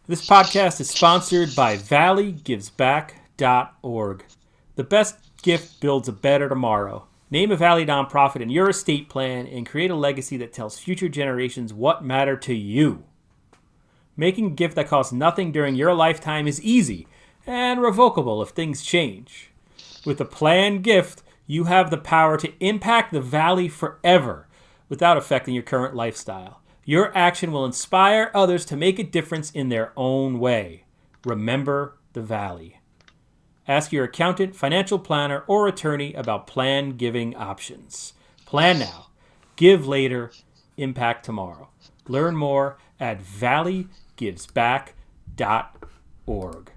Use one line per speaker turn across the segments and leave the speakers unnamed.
This podcast is sponsored by valleygivesback.org. The best gift builds a better tomorrow. Name a Valley nonprofit in your estate plan and create a legacy that tells future generations what matter to you. Making a gift that costs nothing during your lifetime is easy and revocable if things change. With a planned gift, you have the power to impact the Valley forever without affecting your current lifestyle. Your action will inspire others to make a difference in their own way. Remember the Valley. Ask your accountant, financial planner, or attorney about plan giving options. Plan now. Give later. Impact tomorrow. Learn more at valleygivesback.org.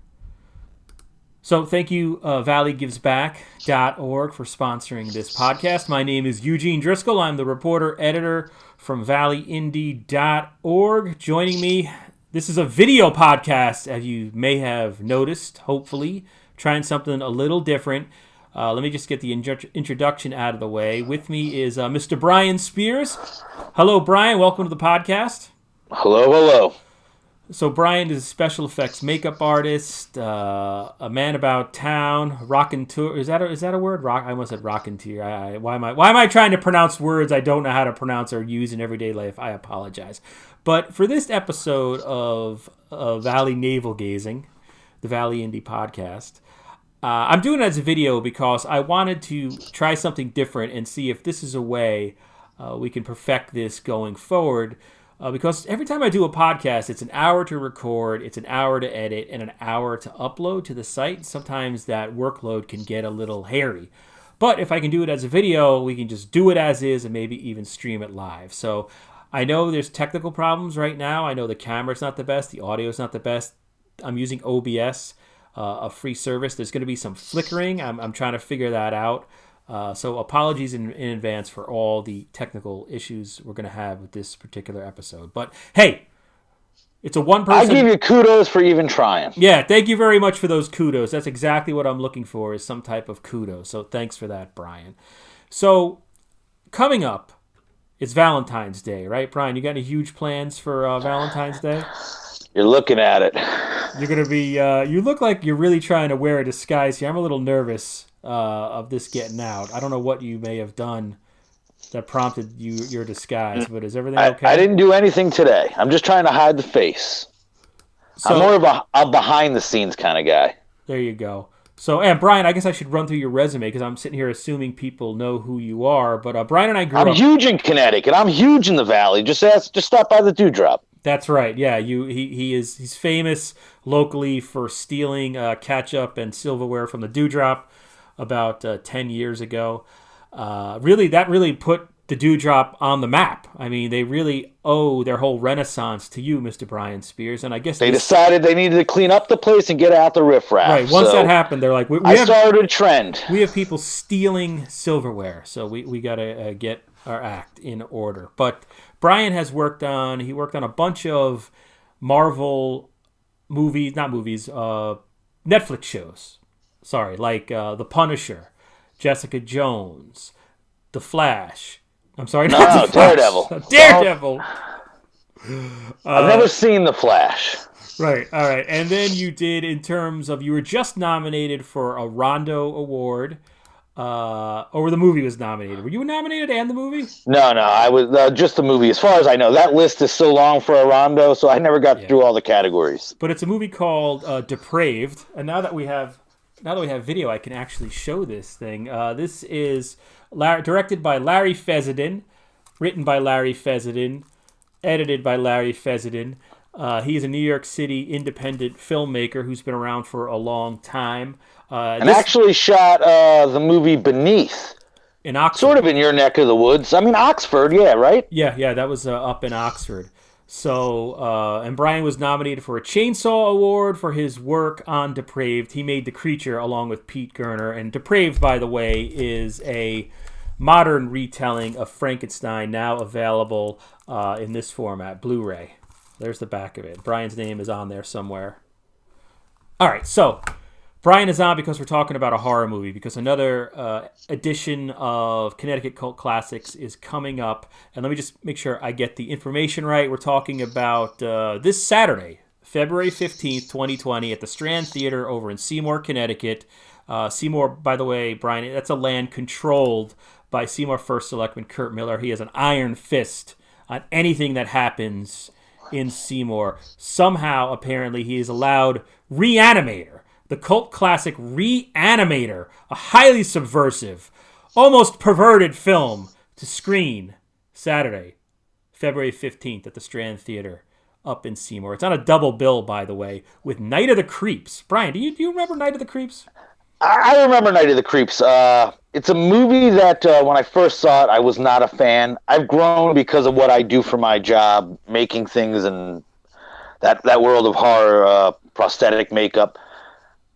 So thank you, valleygivesback.org, for sponsoring this podcast. My name is Eugene Driscoll. I'm the reporter-editor from valleyindy.org. Joining me, this is a video podcast, as you may have noticed, hopefully. Trying something a little different. Let me just get the introduction out of the way. With me is Mr. Brian Spears. Hello, Brian. Welcome to the podcast.
Hello.
So Brian is a special effects makeup artist, a man about town, rockin'-tour. Is that a word? I almost said rockin'-tour. Why am I trying to pronounce words I don't know how to pronounce or use in everyday life? I apologize. But for this episode of Valley Navel Gazing, the Valley Indy podcast, I'm doing it as a video because I wanted to try something different and see if this is a way we can perfect this going forward. Because every time I do a podcast, it's an hour to record, it's an hour to edit, and an hour to upload to the site. Sometimes that workload can get a little hairy. But if I can do it as a video, we can just do it as is and maybe even stream it live. So I know there's technical problems right now. I know the camera's not the best, the audio's not the best. I'm using OBS, a free service. There's going to be some flickering. I'm trying to figure that out. So apologies in advance for all the technical issues we're going to have with this particular episode. But hey, it's a one person.
I give you kudos for even trying.
Yeah, thank you very much for those kudos. That's exactly what I'm looking for, is some type of kudos. So thanks for that, Brian. So coming up, it's Valentine's Day, right, Brian? You got any huge plans for Valentine's Day?
You're looking at it.
You're going to be, you look like you're really trying to wear a disguise here. I'm a little nervous of this getting out. I don't know what you may have done that prompted your disguise, but is everything okay?
I didn't do anything today. I'm just trying to hide the face. I'm more of a behind-the-scenes kind of guy.
There you go. So, and Brian, I guess I should run through your resume because I'm sitting here assuming people know who you are. But Brian and I grew up.
I'm huge in Connecticut. I'm huge in the Valley. Just stop by the Dewdrop.
That's right. Yeah, he's famous locally for stealing ketchup and silverware from the Dewdrop about 10 years ago. That really put the Dewdrop on the map. I mean, they really owe their whole renaissance to you, Mr. Brian Spears. And I guess
they decided they needed to clean up the place and get out the riffraff.
Right. Once that happened, they're like,
I started a trend.
We have people stealing silverware, so we got to get our act in order. But Brian has worked on a bunch of Marvel movies, Netflix shows. Sorry, like The Punisher, Jessica Jones, The Flash. I'm sorry, not The Flash.
Daredevil.
Daredevil.
I've never seen The Flash.
Right, all right. And then you did, in terms of, you were just nominated for a Rondo Award. Or the movie was nominated. Were you nominated and the movie?
No, I was just the movie. As far as I know, that list is so long for a Rondo, so I never got through all the categories.
But it's a movie called Depraved, and now that we have video, I can actually show this thing. This is directed by Larry Fessenden, written by Larry Fessenden, edited by Larry Fessenden. He is a New York City independent filmmaker who's been around for a long time.
Actually shot the movie Beneath.
In Oxford.
Sort of in your neck of the woods. I mean, Oxford, yeah, right?
Yeah, that was up in Oxford. So, and Brian was nominated for a Chainsaw Award for his work on Depraved. He made The Creature along with Pete Gerner. And Depraved, by the way, is a modern retelling of Frankenstein, now available in this format, Blu-ray. There's the back of it. Brian's name is on there somewhere. All right, so Brian is on because we're talking about a horror movie, because another edition of Connecticut Cult Classics is coming up. And let me just make sure I get the information right. We're talking about this Saturday, February 15th, 2020, at the Strand Theater over in Seymour, Connecticut. Seymour, by the way, Brian, that's a land controlled by Seymour First Selectman Kurt Miller. He has an iron fist on anything that happens in Seymour. Somehow, apparently, he has allowed RE-ANIMATOR, the cult classic RE-ANIMATOR, a highly subversive, almost perverted film, to screen Saturday, February 15th at the Strand Theater up in Seymour. It's on a double bill, by the way, with Night of the Creeps. Brian, do you remember Night of the Creeps?
I remember Night of the Creeps. It's a movie that when I first saw it, I was not a fan. I've grown because of what I do for my job, making things and that world of horror, prosthetic makeup.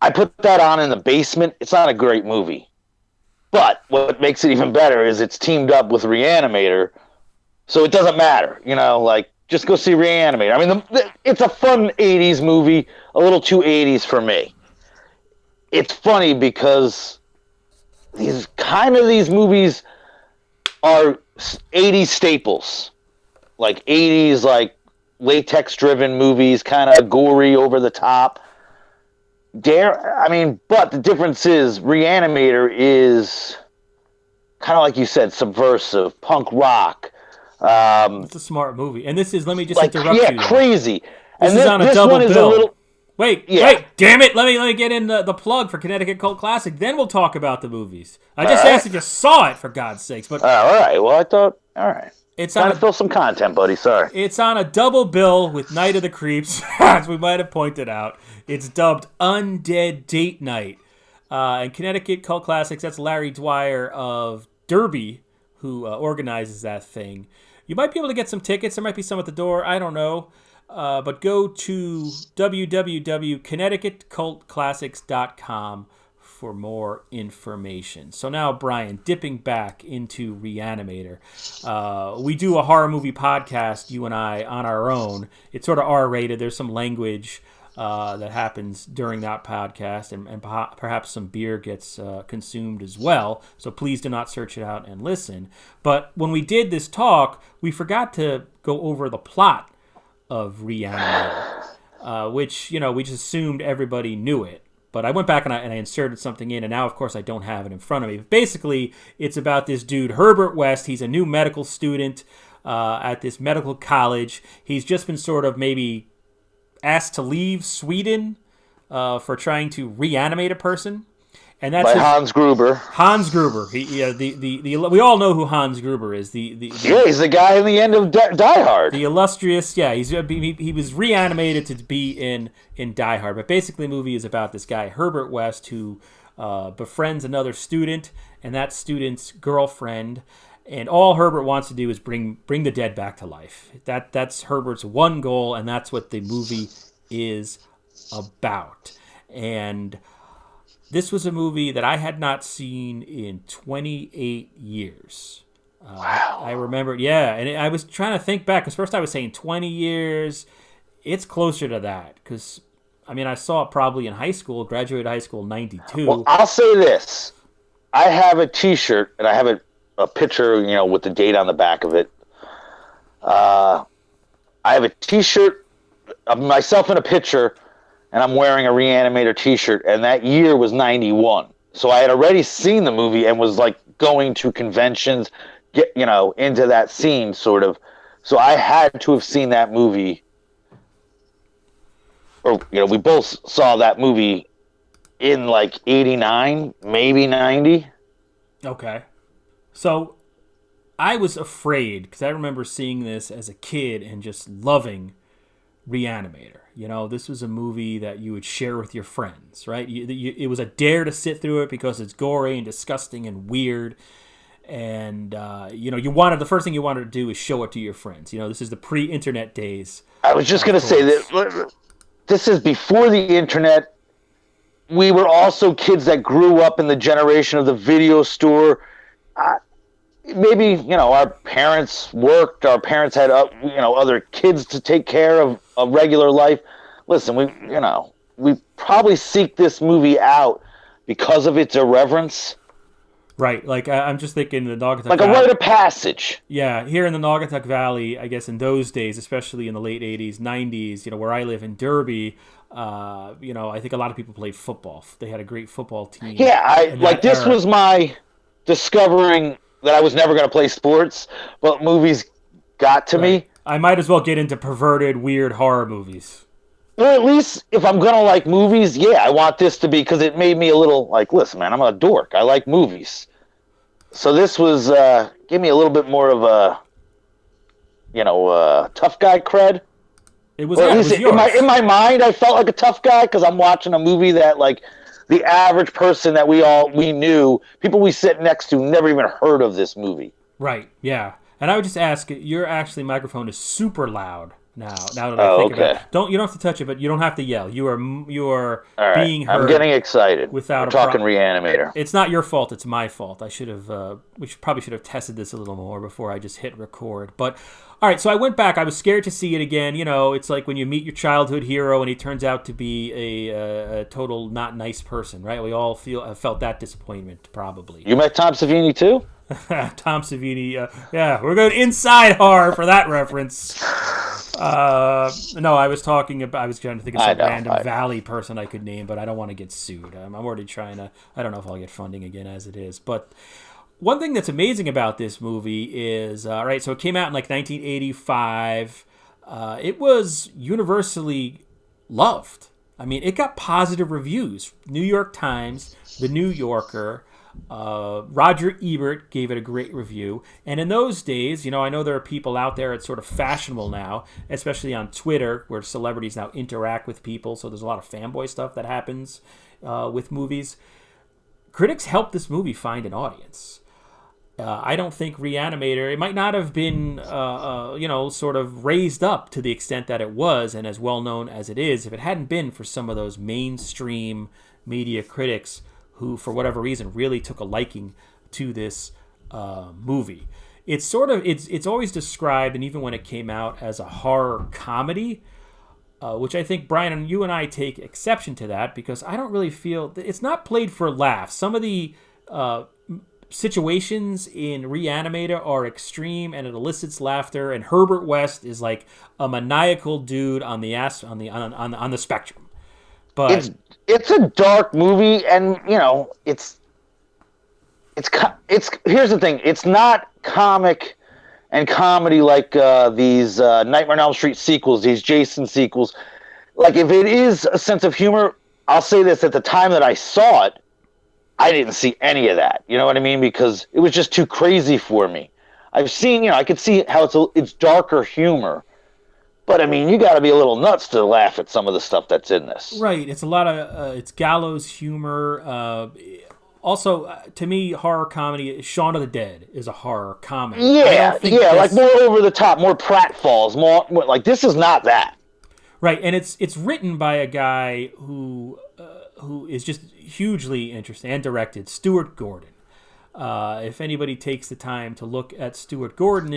I put that on in the basement. It's not a great movie. But what makes it even better is it's teamed up with REANIMATOR, so it doesn't matter. Just go see REANIMATOR. I mean, it's a fun 80s movie, a little too 80s for me. It's funny because these movies are 80s staples. 80s, latex-driven movies, kind of gory, over the top. But the difference is REANIMATOR is kind of like you said, subversive, punk rock.
It's a smart movie, and this is. Let me just interrupt you.
Yeah, crazy.
This is on a double bill. Wait, damn it! Let me get in the plug for Connecticut Cult Classic. Then we'll talk about the movies. I just asked if you saw it, for God's sakes. But
all right. Well, I thought all right.
It's
trying to fill some content, buddy. Sorry.
It's on a double bill with Night of the Creeps, as we might have pointed out. It's dubbed Undead Date Night. And Connecticut Cult Classics, that's Larry Dwyer of Derby, who organizes that thing. You might be able to get some tickets. There might be some at the door. I don't know. But go to www.connecticutcultclassics.com for more information. So now, Brian, dipping back into REANIMATOR. We do a horror movie podcast, you and I, on our own. It's sort of R-rated. There's some language that happens during that podcast, and perhaps some beer gets consumed as well. So please do not search it out and listen. But when we did this talk, we forgot to go over the plot of REANIMATOR, which, we just assumed everybody knew it. But I went back and I inserted something in, and now, of course, I don't have it in front of me. But basically, it's about this dude, Herbert West. He's a new medical student at this medical college. He's just been sort of maybe asked to leave Sweden for trying to reanimate a person. And that's
by Hans Gruber.
Hans Gruber. We all know who Hans Gruber is.
He's the guy in the end of Die Hard.
The illustrious, he was reanimated to be in Die Hard. But basically, the movie is about this guy, Herbert West, who befriends another student, and that student's girlfriend. And all Herbert wants to do is bring the dead back to life. That's Herbert's one goal, and that's what the movie is about. And this was a movie that I had not seen in 28 years.
Wow.
I remember, and I was trying to think back, because first I was saying 20 years. It's closer to that, because, I saw it probably in high school, graduated high school in 92.
Well, I'll say this. I have a T-shirt, and I have a picture, with the date on the back of it. I have a T-shirt of myself in a picture, and I'm wearing a REANIMATOR T-shirt, and that year was 91. So I had already seen the movie and was going to conventions, into that scene sort of. So I had to have seen that movie, or we both saw that movie in 89, maybe 90.
Okay. So I was afraid, because I remember seeing this as a kid and just loving REANIMATOR. This was a movie that you would share with your friends, right? It was a dare to sit through it because it's gory and disgusting and weird. And, the first thing you wanted to do is show it to your friends. This is the pre-internet days.
I was just going to say that this is before the internet. We were also kids that grew up in the generation of the video store. Maybe, our parents worked, our parents had, other kids to take care of a regular life. Listen, we probably seek this movie out because of its irreverence.
Right. Like I'm just thinking the Naugatuck
like a
Valley.
rite of passage.
Yeah, here in the Naugatuck Valley, I guess in those days, especially in the late '80s, '90s, where I live in Derby, I think a lot of people played football. They had a great football team
Yeah, I
in
like
that
this
era.
was my discovering that I was never going to play sports, but movies got to
Right.
me.
I might as well get into perverted, weird horror movies.
Or at least if I'm gonna like movies, yeah, I want this to be because it made me a little like, listen, man, I'm a dork. I like movies, so this was give me a little bit more of a tough guy cred.
It was
Or at
yeah, it
least
was
in my
yours.
mind, I felt like a tough guy because I'm watching a movie that like the average person that we knew, people we sit next to, never even heard of this movie.
Right. Yeah. And I would just ask, your actually microphone is super loud now. Now that I
Oh,
think about
okay.
it, you don't have to touch it, but you don't have to yell. You are
All right.
being
I'm
heard
getting excited. We're
without a
talking
problem.
Reanimator.
It's not your fault. It's my fault. I should have. Probably should have tested this a little more before I just hit record. But all right. So I went back. I was scared to see it again. It's like when you meet your childhood hero and he turns out to be a total not nice person, right? We all felt that disappointment probably.
You met Tom Savini too?
Tom Savini. Yeah, we're going inside horror for that reference. No, I was talking about. I was trying to think of some random Valley person I could name, but I don't want to get sued. I'm already trying to. I don't know if I'll get funding again as it is. But one thing that's amazing about this movie is right. So it came out in like 1985. It was universally loved. I mean, it got positive reviews. New York Times, The New Yorker. Roger Ebert gave it a great review. And in those days, I know there are people out there, it's sort of fashionable now, especially on Twitter, where celebrities now interact with people. So there's a lot of fanboy stuff that happens with movies. Critics helped this movie find an audience. I don't think Reanimator, it might not have been, sort of raised up to the extent that it was and as well known as it is if it hadn't been for some of those mainstream media critics who, for whatever reason, really took a liking to this movie. It's always described, and even when it came out, as a horror comedy, which I think, Brian, you and I take exception to that because I don't really feel it's not played for laughs. Some of the situations in Reanimator are extreme, and it elicits laughter. And Herbert West is like a maniacal dude on the spectrum. But
it's a dark movie, and it's here's the thing: it's not comic and comedy like these Nightmare on Elm Street sequels, these Jason sequels. Like if it is a sense of humor, I'll say this: at the time that I saw it, I didn't see any of that. You know what I mean? Because it was just too crazy for me. I've seen, I could see how it's darker humor. But I mean, you got to be a little nuts to laugh at some of the stuff that's in this.
Right, it's a lot of it's gallows humor. Also, to me, horror comedy. Shaun of the Dead is a horror comedy.
Yeah, like more over the top, more pratfalls, more like this is not that.
Right, and it's written by a guy who is just hugely interesting and directed, Stuart Gordon. If anybody takes the time to look at Stuart Gordon,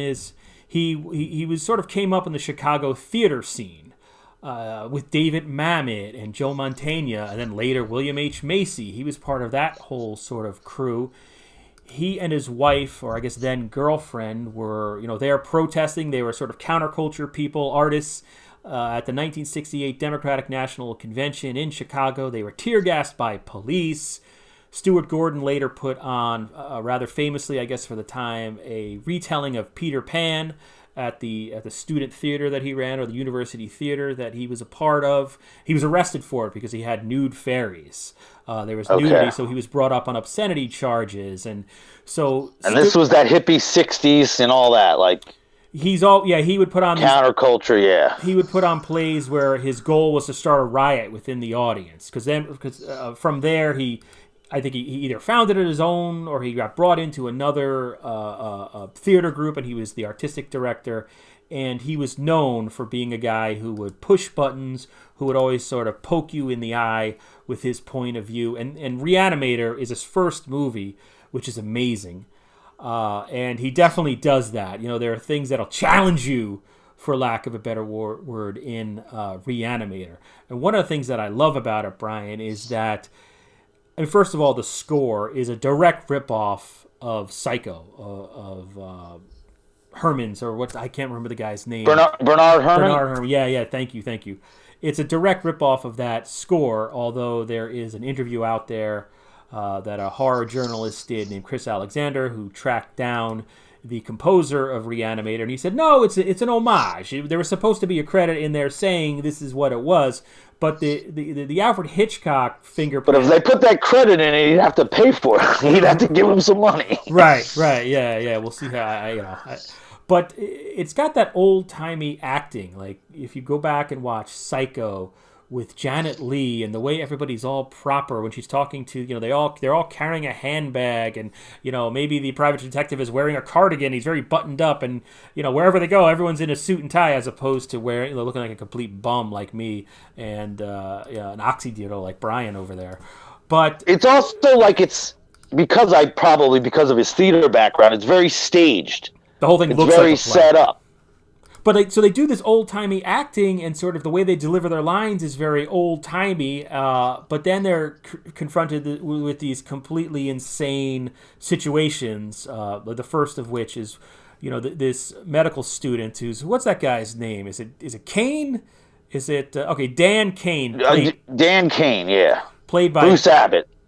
he was sort of came up in the Chicago theater scene with David Mamet and Joe Mantegna, and then later William H. Macy. He was part of that whole sort of crew. He and his wife, or I guess then girlfriend, were they are protesting. They were sort of counterculture people, artists. At the 1968 Democratic National Convention in Chicago, they were tear gassed by police. Stuart Gordon later put on, rather famously, I guess for the time, a retelling of Peter Pan at the student theater that he ran, or the university theater that he was a part of. He was arrested for it because he had nude fairies. There was nudity, so he was brought up on obscenity charges, and so.
And this was that hippie '60s and all that, like.
He would put on
counterculture. Yeah,
he would put on plays where his goal was to start a riot within the audience. Because from there I think he either founded it his own or he got brought into another theater group, and he was the artistic director. And he was known for being a guy who would push buttons, who would always sort of poke you in the eye with his point of view. And Reanimator is his first movie, which is amazing. And he definitely does that. There are things that'll challenge you, for lack of a better word, in Reanimator. And one of the things that I love about it, Brian, is that I mean, first of all, the score is a direct ripoff of Psycho, of Herman's, or what, I can't remember the guy's name.
Bernard Herrmann?
Bernard Herrmann, yeah, thank you. It's a direct ripoff of that score, although there is an interview out there that a horror journalist did named Chris Alexander, who tracked down the composer of Reanimator, and he said, no, it's an homage. There was supposed to be a credit in there saying this is what it was, but the Alfred Hitchcock fingerprint...
But if they put that credit in it, he'd have to pay for it. He'd have to give him some money.
Right, yeah. We'll see how, but it's got that old-timey acting. Like, if you go back and watch Psycho with Janet Leigh and the way everybody's all proper when she's talking to, they're all carrying a handbag, and, maybe the private detective is wearing a cardigan. He's very buttoned up, and, wherever they go, everyone's in a suit and tie, as opposed to wearing, looking like a complete bum like me and an oxydiodol like Brian over there. But
it's also like because of his theater background, it's very staged.
The whole thing looks
very
like a play.
set up.
But so they do this old-timey acting, and sort of the way they deliver their lines is very old-timey, but then they're confronted with these completely insane situations, the first of which is, this medical student what's that guy's name? Is it Kane? Is it, Dan Kane.
Dan Kane, yeah.
Played by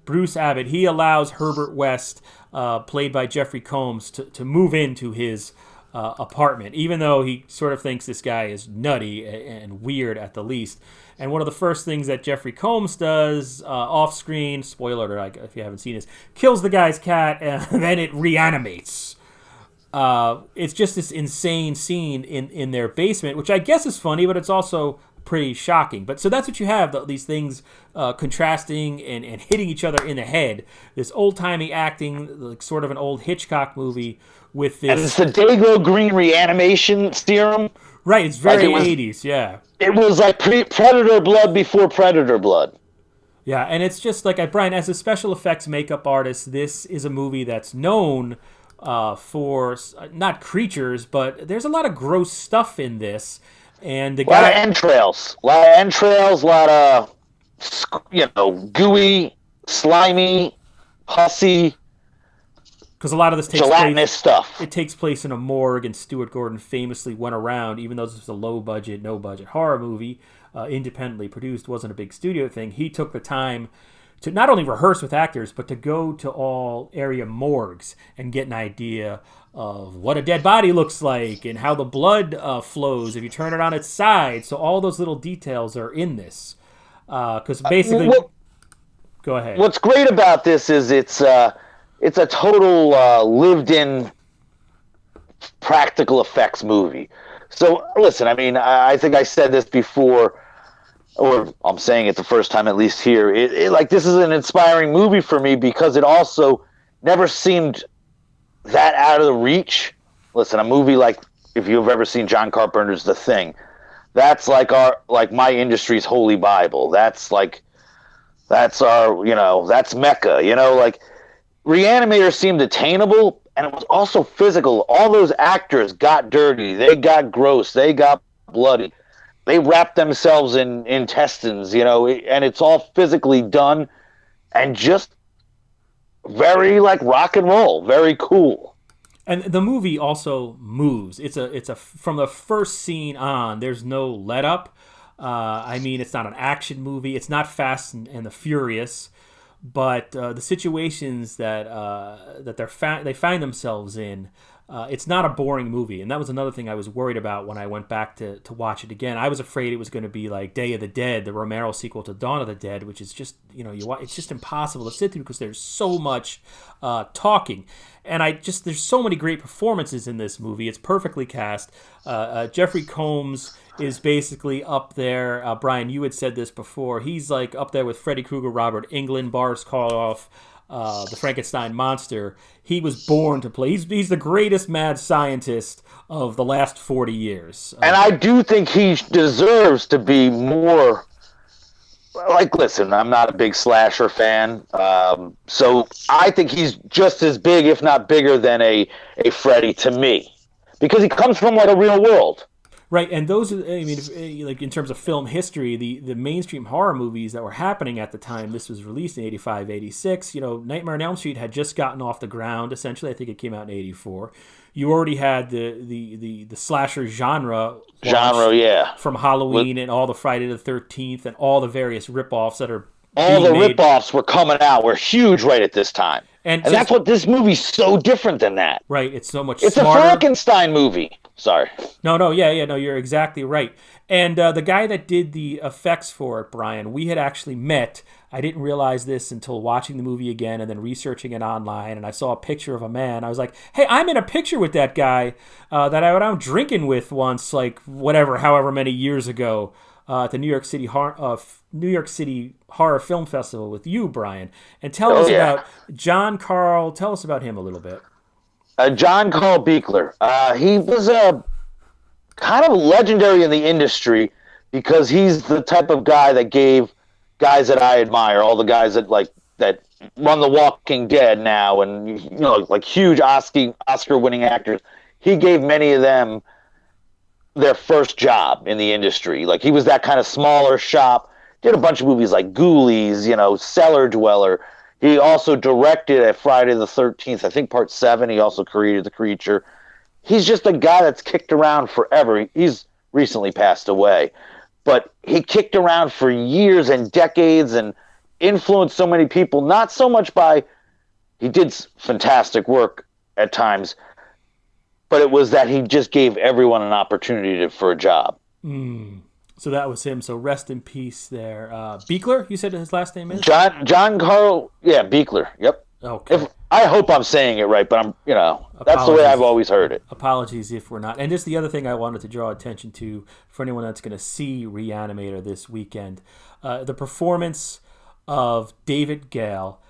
Bruce Abbott.
He allows Herbert West, played by Jeffrey Combs, to move into his apartment, even though he sort of thinks this guy is nutty and weird at the least. And one of the first things that Jeffrey Combs does off screen, spoiler alert if you haven't seen this, kills the guy's cat, and then it reanimates. It's just this insane scene in their basement, which I guess is funny, but it's also pretty shocking. But so that's what you have, these things contrasting and hitting each other in the head. This old-timey acting, like sort of an old Hitchcock movie, with this...
And it's the Dago Green reanimation serum.
Right, it's very 80s, yeah.
It was like Predator blood before Predator blood.
Yeah, and it's just like, Brian, as a special effects makeup artist, this is a movie that's known for, not creatures, but there's a lot of gross stuff in this. And a
lot of entrails, a lot of, gooey, slimy, pussy,
because a lot of this
gelatinous stuff.
It takes place in a morgue, and Stuart Gordon famously went around, even though this was a low-budget, no-budget horror movie, independently produced, wasn't a big studio thing, he took the time to not only rehearse with actors, but to go to all area morgues and get an idea of what a dead body looks like and how the blood flows if you turn it on its side. So all those little details are in this. Because basically... go ahead.
What's great about this is it's a total lived-in practical effects movie. So, listen, I mean, I think I said this before, or I'm saying it the first time at least here. This is an inspiring movie for me because it also never seemed that out of the reach. Listen, a movie like, if you've ever seen John Carpenter's The Thing, that's like my industry's holy Bible. That's our, that's Mecca, Reanimator seemed attainable, and it was also physical. All those actors got dirty. They got gross. They got bloody. They wrapped themselves in intestines, and it's all physically done and just very rock and roll, very cool.
And the movie also moves. It's a from the first scene on, there's no let up. It's not an action movie. It's not Fast and the Furious. But the situations that they find themselves in, it's not a boring movie. And that was another thing I was worried about when I went back to watch it again. I was afraid it was going to be like Day of the Dead, the Romero sequel to Dawn of the Dead, which is just, it's just impossible to sit through because there's so much talking. And there's so many great performances in this movie. It's perfectly cast. Jeffrey Combs is basically up there. Brian, you had said this before. He's up there with Freddy Krueger, Robert Englund, Boris Karloff, the Frankenstein monster. He was born to play. He's the greatest mad scientist of the last 40 years.
And I do think he deserves to be more... listen, I'm not a big slasher fan, so I think he's just as big, if not bigger, than a Freddy to me, because he comes from a real world.
Right, and those are, I mean, like in terms of film history, the mainstream horror movies that were happening at the time this was released in 85, 86, Nightmare on Elm Street had just gotten off the ground, essentially. I think it came out in 84. You already had the slasher genre.
Yeah.
From Halloween and all the Friday the 13th and all the various ripoffs that are
all the
made.
ripoffs were coming out were huge right at this time. And that's what this movie's so different than that.
Right, it's so much
It's
smarter.
a Frankenstein movie. Sorry.
No, you're exactly right. And the guy that did the effects for it, Brian, we had actually met. I didn't realize this until watching the movie again and then researching it online, and I saw a picture of a man. I was like, hey, I'm in a picture with that guy that I went out drinking with once, like however many years ago at the New York City Horror Film Festival with you, Brian. And tell us about John Carl. Tell us about him a little bit.
John Carl Buechler. He was kind of legendary in the industry because he's the type of guy that gave guys that I admire, all the guys that run The Walking Dead now, and like huge Oscar-winning actors. He gave many of them their first job in the industry. Like, he was that kind of smaller shop. Did a bunch of movies like Ghoulies, Cellar Dweller. He also directed at Friday the 13th, I think part 7. He also created The Creature. He's just a guy that's kicked around forever. He's recently passed away. But he kicked around for years and decades and influenced so many people, not so much by... He did fantastic work at times, but it was that he just gave everyone an opportunity for a job.
So that was him. So rest in peace there. Buechler, you said his last name is?
John Carl, Buechler, yep.
Okay.
I hope I'm saying it right, but I'm, that's the way I've always heard it.
Apologies if we're not. And just the other thing I wanted to draw attention to for anyone that's going to see REANIMATOR this weekend, the performance of David Gale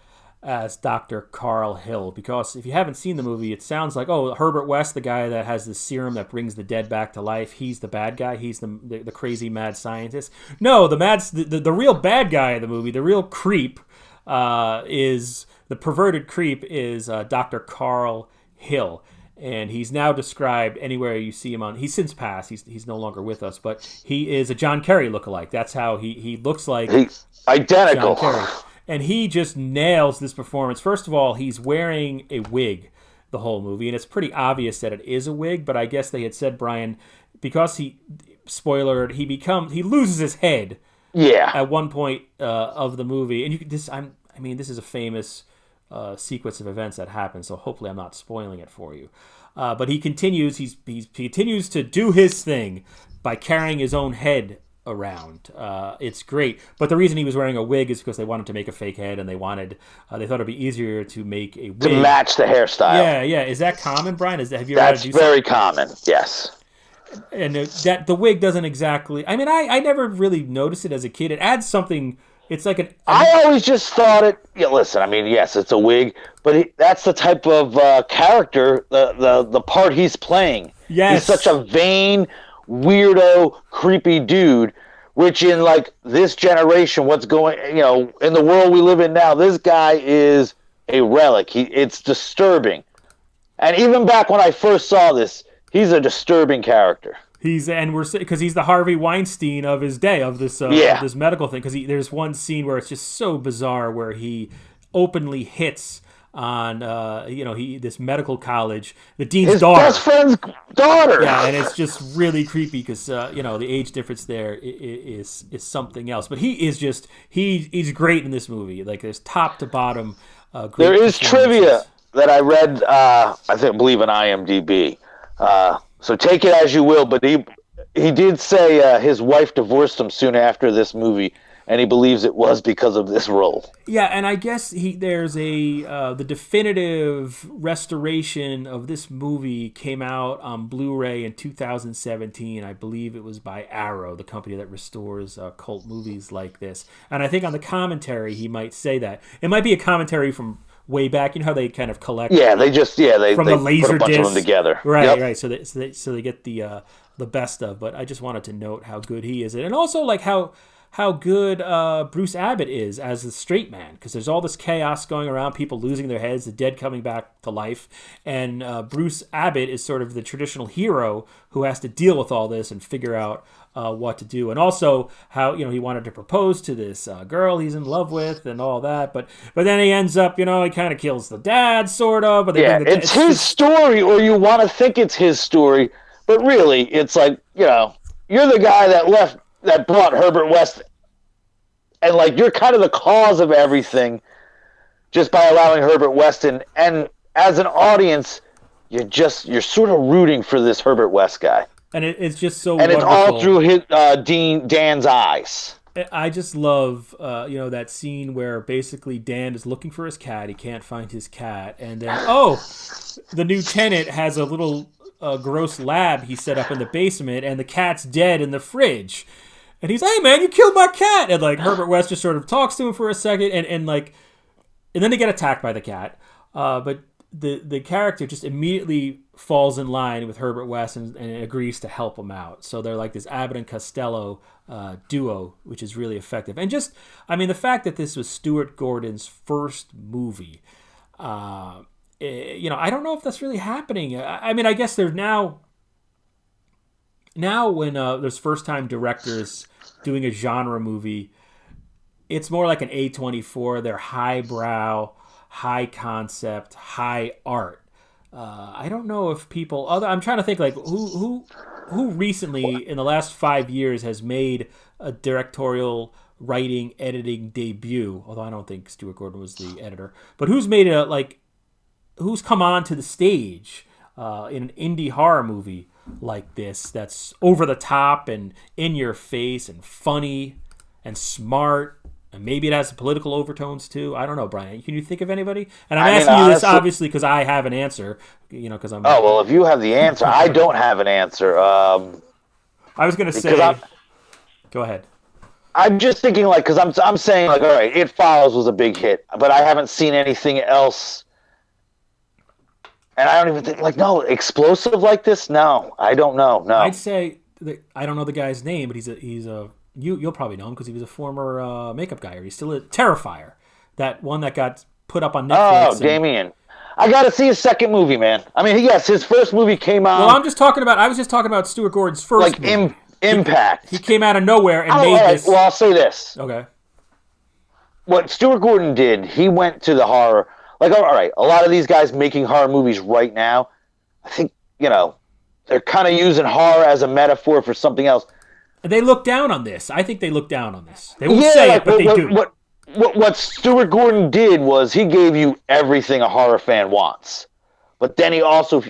as Dr. Carl Hill. Because if you haven't seen the movie, it sounds like, Herbert West, the guy that has the serum that brings the dead back to life, he's the bad guy. He's the crazy mad scientist. No, the real bad guy of the movie, the real creep, is the perverted creep is Dr. Carl Hill. And he's now described anywhere you see him on. He's since passed. He's no longer with us, but he is a John Kerry lookalike. That's how he looks like.
He's identical.
John Kerry. And he just nails this performance. First of all, he's wearing a wig the whole movie, and it's pretty obvious that it is a wig. But I guess they had said, Brian, because he loses his head.
Yeah.
At one point of the movie, and this is a famous sequence of events that happen. So hopefully, I'm not spoiling it for you. But he continues. He continues to do his thing by carrying his own head around. It's great, but the reason he was wearing a wig is because they wanted to make a fake head, and they thought it'd be easier to make a wig
to match the hairstyle.
Yeah. Is that common, Brian? Have you
That's very common. Yes.
And that the wig doesn't exactly. I mean, I never really noticed it as a kid. It adds something. It's like
I always just thought it. Yeah, listen. I mean, yes, it's a wig, but that's the type of character, the part he's playing.
Yes.
He's such a vain, weirdo, creepy dude, which in like this generation, what's going, in the world we live in now, this guy is a relic. It's disturbing. And even back when I first saw this, he's a disturbing character.
Because he's the Harvey Weinstein of his day, of this this medical thing. Because there's one scene where it's just so bizarre where he openly hits on this medical college, the dean's daughter,
his best friend's daughter.
Yeah, and it's just really creepy because the age difference there is something else. But he is just he's great in this movie. Like, there's top to bottom.
There is trivia that I read. I believe in IMDb. So take it as you will. But he did say his wife divorced him soon after this movie, and he believes it was because of this role.
Yeah, and I guess there's the definitive restoration of this movie came out on Blu-ray in 2017. I believe it was by Arrow, the company that restores cult movies like this. And I think on the commentary he might say that. It might be a commentary from way back. You know how they kind of collect?
Yeah, they
from the laser
put a bunch
disc
of them together.
Right,
yep.
Right. So they get the best of. But I just wanted to note how good he is, and also like how how good Bruce Abbott is as a straight man, because there's all this chaos going around, people losing their heads, the dead coming back to life, and Bruce Abbott is sort of the traditional hero who has to deal with all this and figure out what to do, and also how he wanted to propose to this girl he's in love with and all that, but then he ends up he kind of kills the dad sort of. But
it's his story, or you want to think it's his story, but really it's like you're the guy that brought Herbert West, and like you're kind of the cause of everything just by allowing Herbert West in, and as an audience you're sort of rooting for this Herbert West guy.
And it's just so
and
wonderful.
It's all through Dan's eyes.
I just love, that scene where basically Dan is looking for his cat. He can't find his cat. And then, the new tenant has a little gross lab he set up in the basement, and the cat's dead in the fridge. And he's, hey, man, you killed my cat. And, like, Herbert West just sort of talks to him for a second. And then they get attacked by the cat. But the character just immediately falls in line with Herbert West and agrees to help him out. So they're like this Abbott and Costello duo, which is really effective. And just, the fact that this was Stuart Gordon's first movie, I don't know if that's really happening. I guess there's now when there's first-time directors doing a genre movie, it's more like an A24. They're highbrow, high concept, high art. I don't know if people. I'm trying to think like who recently in the last 5 years has made a directorial writing editing debut. Although I don't think Stuart Gordon was the editor, but who's made who's come on to the stage in an indie horror movie like this that's over the top and in your face and funny and smart. And maybe it has political overtones too. I don't know, Brian. Can you think of anybody? And I'm asking you this obviously because I have an answer. Because I'm.
Oh well, if you have the answer, I don't have an answer.
I was going to say. Go ahead.
I'm just thinking because I'm saying all right, It Follows was a big hit, but I haven't seen anything else, and I don't even think explosive like this. No, I don't know. No,
I'd say I don't know the guy's name, but he's a. You'll probably know him because he was a former makeup guy, or he's still a Terrifier. That one that got put up on Netflix.
Oh, Damien. I got to see his second movie, man. Yes, his first movie came out.
Well, I was just talking about Stuart Gordon's first movie.
Impact.
He came out of nowhere and made this.
Well, I'll say this.
Okay.
What Stuart Gordon did, he went to the horror. All right, a lot of these guys making horror movies right now, I think, they're kind of using horror as a metaphor for something else.
They look down on this. I think they look down on this. They won't say it, but they do.
What Stuart Gordon did was he gave you everything a horror fan wants. But then he also,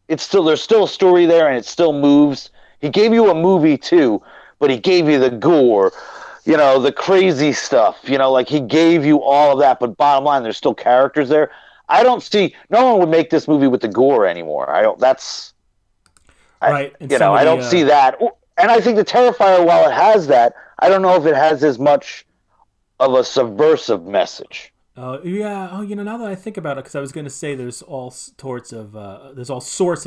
there's still a story there and it still moves. He gave you a movie too, but he gave you the gore, the crazy stuff. He gave you all of that. But bottom line, there's still characters there. I don't see, no one would make this movie with the gore anymore. I don't see that. And I think the Terrifier, while it has that, I don't know if it has as much of a subversive message.
Yeah. Oh, now that I think about it, because I was going to say there's all sorts of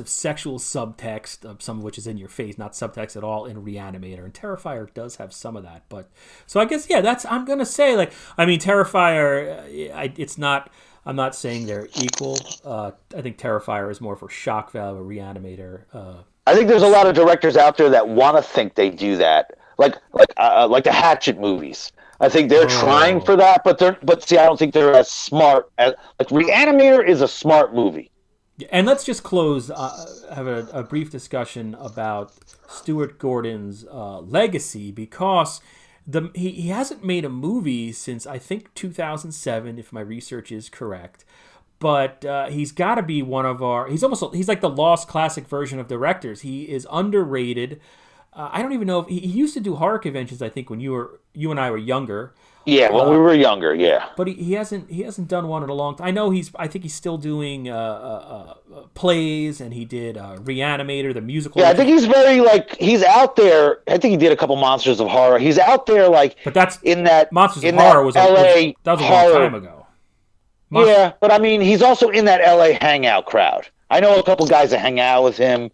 sexual subtext, some of which is in your face, not subtext at all in Reanimator, and Terrifier does have some of that. But so I guess I'm going to say Terrifier. It's not. I'm not saying they're equal. I think Terrifier is more for shock value. Reanimator.
I think there's a lot of directors out there that want to think they do that, like the Hatchet movies. I think they're trying for that, but I don't think they're as smart as Reanimator is a smart movie.
And let's just close, have a brief discussion about Stuart Gordon's legacy, because he hasn't made a movie since I think 2007, if my research is correct. But he's got to be one of our. He's like the lost classic version of directors. He is underrated. I don't even know if he used to do horror conventions. I think when you and I were younger.
Yeah, when we were younger, yeah.
But he hasn't done one in a long time. I know I think he's still doing plays, and he did Reanimator, the musical.
Yeah, I think he's very he's out there. I think he did a couple Monsters of Horror. He's out there
But that's
in that
Monsters of Horror was LA. That was a long time ago.
Yeah, but he's also in that LA hangout crowd. I know a couple guys that hang out with him.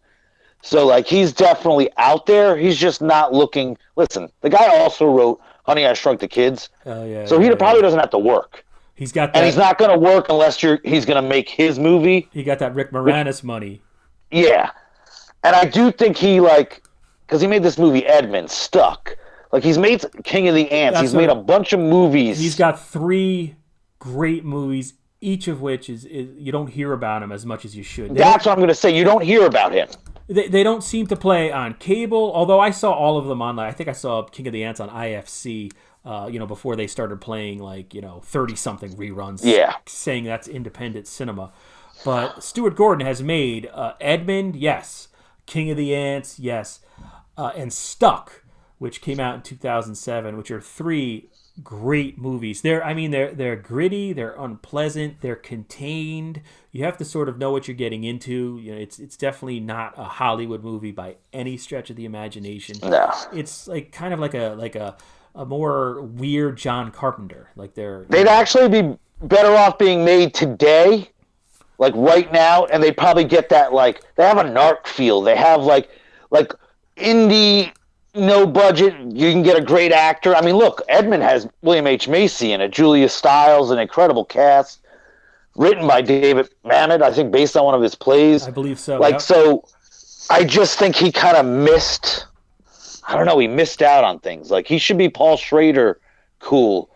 So, like, he's definitely out there. He's just not looking. Listen, the guy also wrote Honey, I Shrunk the Kids.
Oh yeah.
So he probably doesn't have to work.
He's got that.
And he's not going to work unless he's going to make his movie.
He got that Rick Moranis money.
Yeah. And I do think because he made this movie Edmund, Stuck. Like, he's made King of the Ants. He's made a bunch of movies.
He's got 3 great movies, each of which is you don't hear about him as much as you should.
That's what I'm going to say. You don't hear about him.
They don't seem to play on cable, although I saw all of them online. I think I saw King of the Ants on IFC, before they started playing 30-something reruns, saying that's independent cinema. But Stuart Gordon has made Edmund, yes, King of the Ants, yes, and Stuck, which came out in 2007, which are 3 great movies. They're gritty, they're unpleasant, they're contained. You have to sort of know what you're getting into. It's definitely not a Hollywood movie by any stretch of the imagination.
No.
It's kind of like a more weird John Carpenter.
They'd actually be better off being made today, like right now, and they probably get that, like, they have a narc feel. They have like Indy, no budget, you can get a great actor. I mean, look, Edmund has William H. Macy in it, Julia Stiles, an incredible cast, written by David Mamet, I think based on one of his plays.
I believe so.
So I just think he kind of missed, he missed out on things. Like, he should be Paul Schrader cool.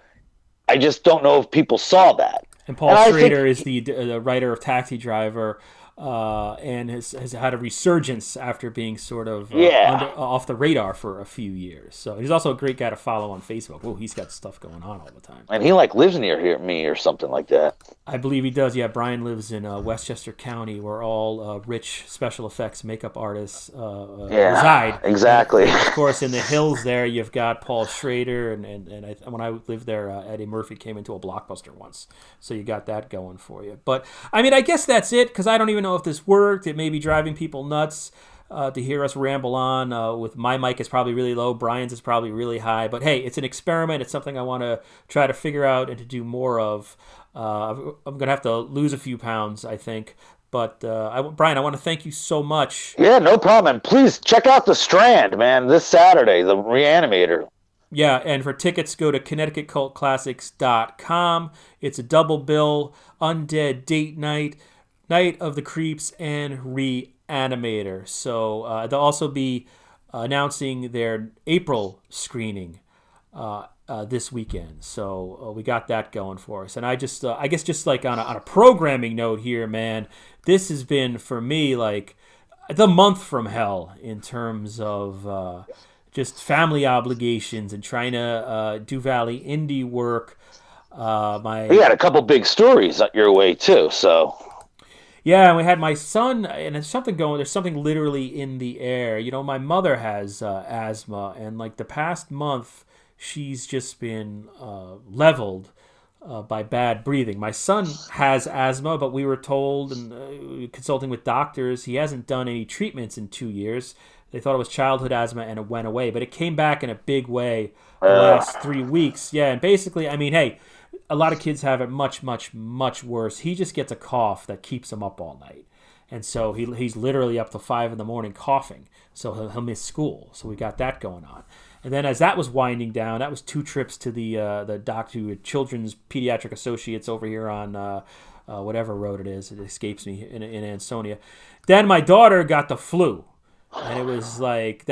I just don't know if people saw that.
And Paul Schrader is the writer of Taxi Driver, and has had a resurgence after being sort of off the radar for a few years. So he's also a great guy to follow on Facebook. Oh, he's got stuff going on all the time.
And he lives near me or something like that.
I believe he does. Yeah, Brian lives in Westchester County, where all rich special effects makeup artists reside.
Exactly.
And of course, in the hills there, you've got Paul Schrader, and when I lived there, Eddie Murphy came into a Blockbuster once, so you got that going for you. But I mean, I guess that's it, because I don't even know if this worked. It may be driving people nuts to hear us ramble on. With my mic is probably really low, Brian's is probably really high. But hey, it's an experiment. It's something I want to try to figure out and to do more of. I'm going to have to lose a few pounds, I think. But Brian, I want to thank you so much.
Yeah, no problem. And please check out the Strand, man, this Saturday, the RE-ANIMATOR.
Yeah, and for tickets, go to ConnecticutCultClassics.com. It's a double bill, Undead Date Night, Night of the Creeps, and RE-ANIMATOR. So they'll also be announcing their April screening this weekend. So we got that going for us. And I guess just like on a programming note here, man, this has been for me like the month from hell in terms of just family obligations and trying to do Valley indie work.
We had a couple big stories your way too, so.
Yeah, and we had my son, and there's something going. There's something literally in the air. My mother has asthma, and like the past month, she's just been leveled by bad breathing. My son has asthma, but we were told, and consulting with doctors, he hasn't done any treatments in 2 years. They thought it was childhood asthma, and it went away, but it came back in a big way the last 3 weeks. Yeah, and basically, I mean, hey, a lot of kids have it much, much, much worse. He just gets a cough that keeps him up all night. And so he's literally up to 5 a.m. coughing. So he'll miss school. So we got that going on. And then as that was winding down, that was 2 trips to the doctor who had Children's Pediatric Associates over here on whatever road it is. It escapes me in Ansonia. Then my daughter got the flu. And it was like,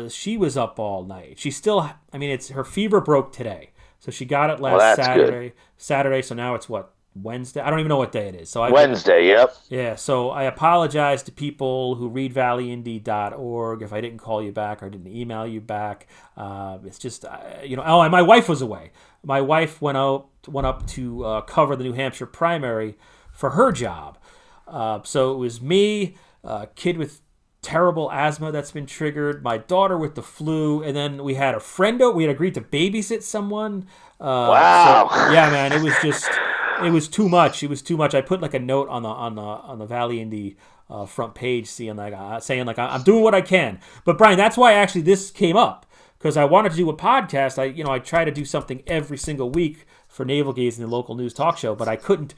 she was up all night. She still, I mean, her fever broke today. So she got it last Saturday. Good. Saturday, so now it's what, Wednesday? I don't even know what day it is. So
Wednesday, yep.
Yeah, so I apologize to people who read valleyindy.org if I didn't call you back or didn't email you back. It's just, oh, and my wife was away. My wife went up to cover the New Hampshire primary for her job. So it was me, a kid with terrible asthma that's been triggered, my daughter with the flu, and then we had a friendo. We had agreed to babysit someone.
Wow.
So, yeah, man, it was too much. It was too much. I put like a note on the Valley Indy front page, saying like I'm doing what I can. But Brian, that's why actually this came up, because I wanted to do a podcast. I try to do something every single week for Navel Gaze and the local news talk show, but I couldn't.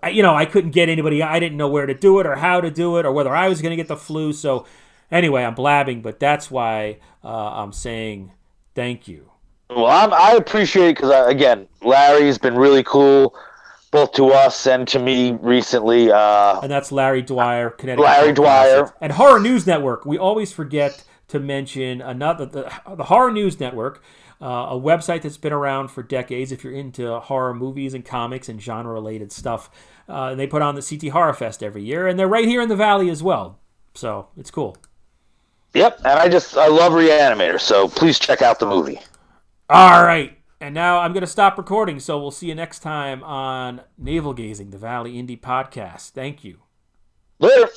I couldn't get anybody. I didn't know where to do it or how to do it or whether I was going to get the flu. So Anyway, I'm blabbing, but that's why I'm saying thank you.
Well, I appreciate it because, again, Larry's been really cool, both to us and to me recently.
And that's Larry Dwyer, Connecticut.
Larry Dwyer.
And Horror News Network. We always forget to mention the Horror News Network, a website that's been around for decades if you're into horror movies and comics and genre-related stuff. They put on the CT Horror Fest every year, and they're right here in the Valley as well. So it's cool.
Yep, and I love RE-ANIMATOR, so please check out the movie.
All right. And now I'm going to stop recording, so we'll see you next time on Navel Gazing, the Valley Indie Podcast. Thank you.
Later.